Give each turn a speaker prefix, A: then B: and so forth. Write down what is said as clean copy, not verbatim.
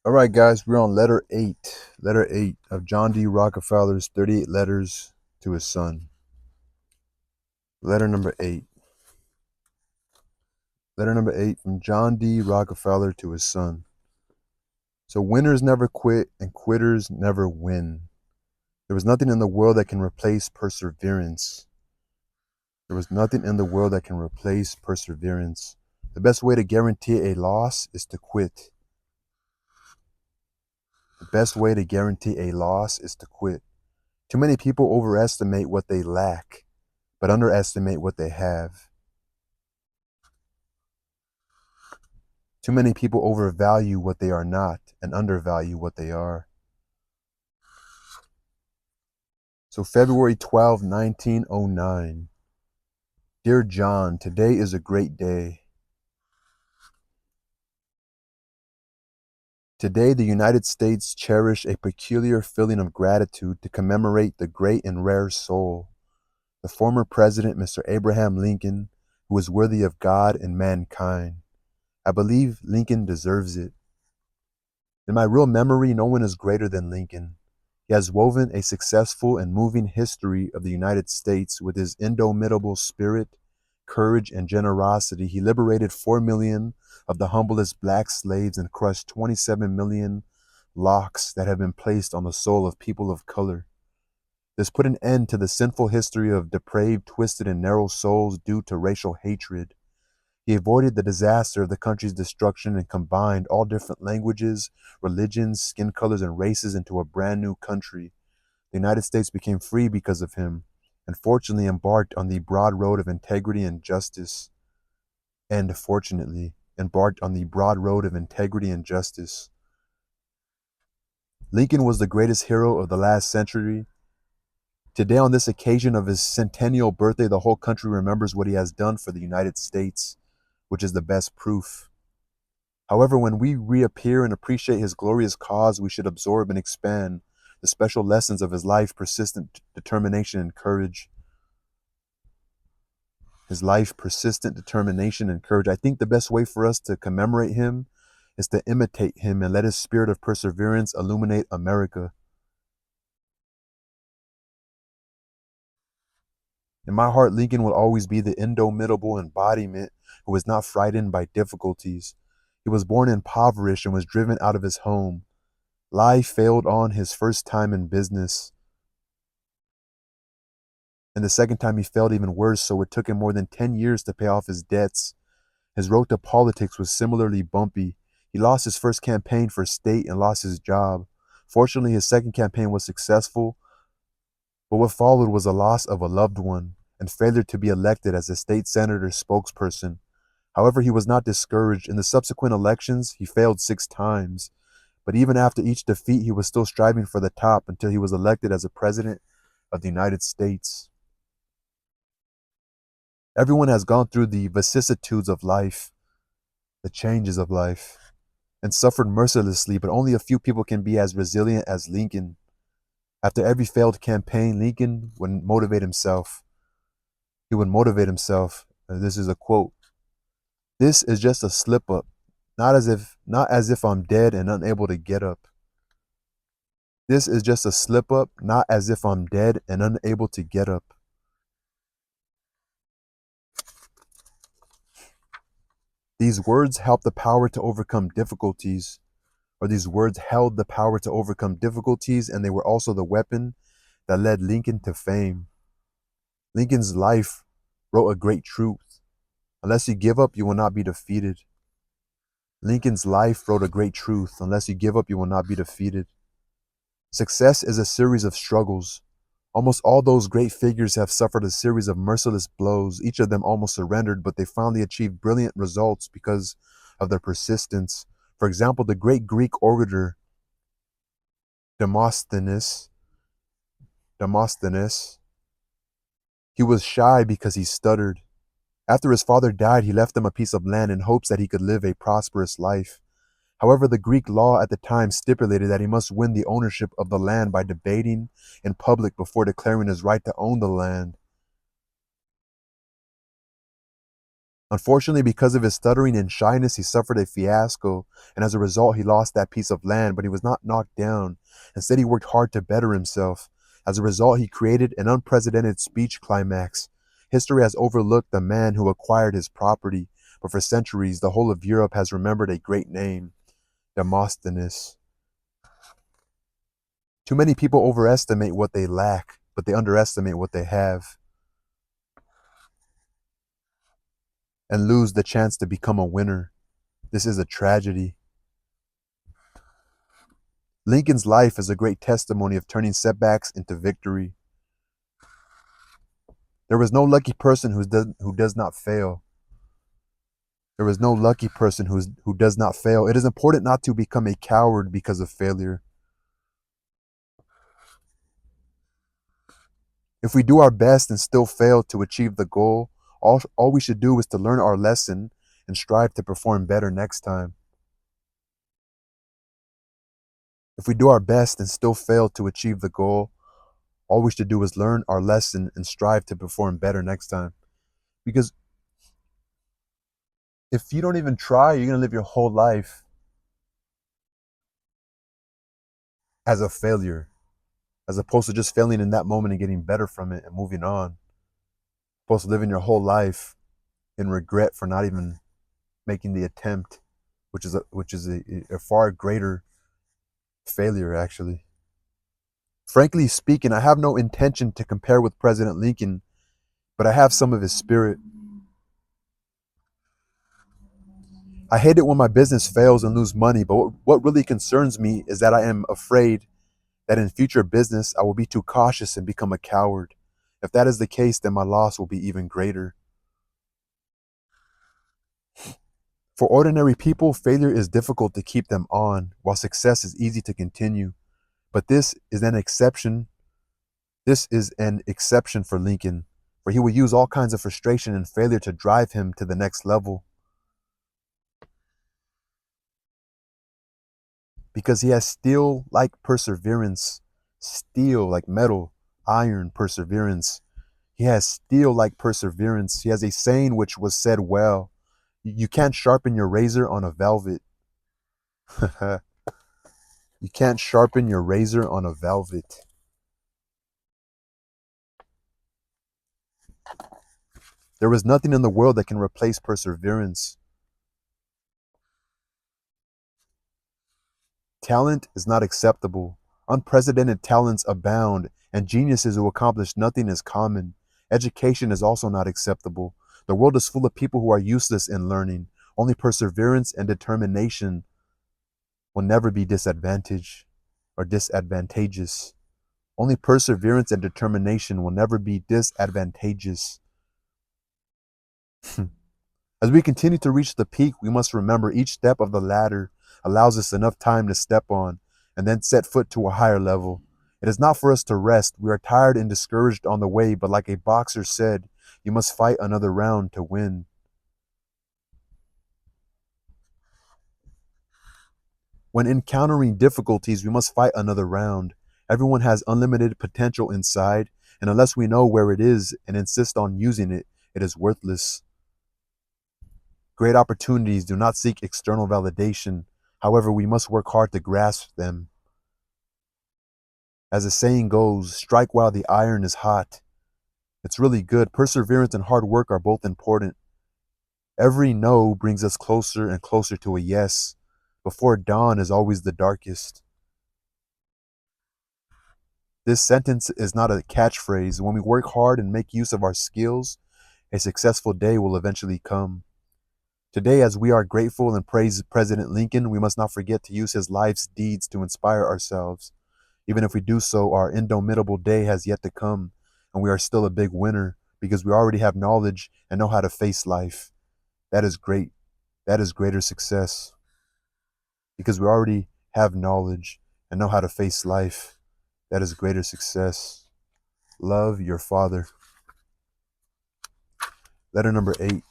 A: All right, guys, we're on letter 8 of John D. Rockefeller's 38 letters to his son. Letter number 8. Letter number 8 from John D. Rockefeller to his son. So winners never quit and quitters never win. There was nothing in the world that can replace perseverance. There was nothing in the world that can replace perseverance. The best way to guarantee a loss is to quit. The best way to guarantee a loss is to quit. Too many people overestimate what they lack, but underestimate what they have. Too many people overvalue what they are not and undervalue what they are. So February 12, 1909. Dear John, today is a great day. Today, the United States cherish a peculiar feeling of gratitude to commemorate the great and rare soul, the former president, Mr. Abraham Lincoln, who was worthy of God and mankind. I believe Lincoln deserves it. In my real memory, no one is greater than Lincoln. He has woven a successful and moving history of the United States with his indomitable spirit, courage, and generosity. He liberated 4 million of the humblest black slaves and crushed 27 million locks that have been placed on the soul of people of color. This put an end to the sinful history of depraved, twisted, and narrow souls due to racial hatred. He avoided the disaster of the country's destruction and combined all different languages, religions, skin colors, and races into a brand new country. The United States became free because of him, and fortunately embarked on the broad road of integrity and justice. And fortunately embarked on the broad road of integrity and justice. Lincoln was the greatest hero of the last century. Today, on this occasion of his centennial birthday, the whole country remembers what he has done for the United States, which is the best proof. However, when we reappear and appreciate his glorious cause, we should absorb and expand the special lessons of his life, persistent determination, and courage. His life, persistent determination, and courage. I think the best way for us to commemorate him is to imitate him and let his spirit of perseverance illuminate America. In my heart, Lincoln will always be the indomitable embodiment who was not frightened by difficulties. He was born impoverished and was driven out of his home. Life failed on his first time in business, and the second time he failed even worse, so it took him more than 10 years to pay off his debts. His road to politics was similarly bumpy. He lost his first campaign for state and lost his job. Fortunately, his second campaign was successful, but what followed was a loss of a loved one and failure to be elected as a state senator spokesperson. However, he was not discouraged. In the subsequent elections, he failed 6 times. But even after each defeat, he was still striving for the top until he was elected as a president of the United States. Everyone has gone through the vicissitudes of life, the changes of life, and suffered mercilessly, but only a few people can be as resilient as Lincoln. After every failed campaign, Lincoln would motivate himself. He would motivate himself. This is a quote. This is just a slip up, not as if I'm dead and unable to get up. This is just a slip up, not as if I'm dead and unable to get up. These words help the power to overcome difficulties, or these words held the power to overcome difficulties, and they were also the weapon that led Lincoln to fame. Lincoln's life wrote a great truth. Unless you give up, you will not be defeated. Lincoln's life wrote a great truth. Unless you give up, you will not be defeated. Success is a series of struggles. Almost all those great figures have suffered a series of merciless blows. Each of them almost surrendered, but they finally achieved brilliant results because of their persistence. For example, the great Greek orator Demosthenes, he was shy because he stuttered. After his father died, he left him a piece of land in hopes that he could live a prosperous life. However, the Greek law at the time stipulated that he must win the ownership of the land by debating in public before declaring his right to own the land. Unfortunately, because of his stuttering and shyness, he suffered a fiasco, and as a result, he lost that piece of land, but he was not knocked down. Instead, he worked hard to better himself. As a result, he created an unprecedented speech climax. History has overlooked the man who acquired his property, but for centuries, the whole of Europe has remembered a great name, Demosthenes. Too many people overestimate what they lack, but they underestimate what they have, and lose the chance to become a winner. This is a tragedy. Lincoln's life is a great testimony of turning setbacks into victory. There was no lucky person who does not fail. There is no lucky person who does not fail. It is important not to become a coward because of failure. If we do our best and still fail to achieve the goal, all we should do is to learn our lesson and strive to perform better next time. If we do our best and still fail to achieve the goal, all we should do is learn our lesson and strive to perform better next time. Because if you don't even try, you're going to live your whole life as a failure, as opposed to just failing in that moment and getting better from it and moving on. Opposed to living your whole life in regret for not even making the attempt, which is a far greater failure, actually. Frankly speaking, I have no intention to compare with President Lincoln, but I have some of his spirit. I hate it when my business fails and lose money, but what really concerns me is that I am afraid that in future business I will be too cautious and become a coward. If that is the case, then my loss will be even greater. For ordinary people, failure is difficult to keep them on, while success is easy to continue. But this is an exception. This is an exception for Lincoln, for he will use all kinds of frustration and failure to drive him to the next level. Because he has steel like perseverance, steel like metal, iron perseverance. He has steel like perseverance. He has a saying which was said well: you can't sharpen your razor on a velvet. You can't sharpen your razor on a velvet. There is nothing in the world that can replace perseverance. Talent is not acceptable. Unprecedented talents abound, and geniuses who accomplish nothing is common. Education is also not acceptable. The world is full of people who are useless in learning. Only perseverance and determination will never be disadvantaged or disadvantageous. Only perseverance and determination will never be disadvantageous. As we continue to reach the peak, we must remember each step of the ladder allows us enough time to step on and then set foot to a higher level. It is not for us to rest. We are tired and discouraged on the way, but like a boxer said, you must fight another round to win. When encountering difficulties, we must fight another round. Everyone has unlimited potential inside, and unless we know where it is and insist on using it, it is worthless. Great opportunities do not seek external validation. However, we must work hard to grasp them. As the saying goes, strike while the iron is hot. It's really good. Perseverance and hard work are both important. Every no brings us closer and closer to a yes. Before dawn is always the darkest. This sentence is not a catchphrase. When we work hard and make use of our skills, a successful day will eventually come. Today, as we are grateful and praise President Lincoln, we must not forget to use his life's deeds to inspire ourselves. Even if we do so, our indomitable day has yet to come, and we are still a big winner because we already have knowledge and know how to face life. That is great. That is greater success because we already have knowledge and know how to face life. That is greater success. Love your father. Letter number 8.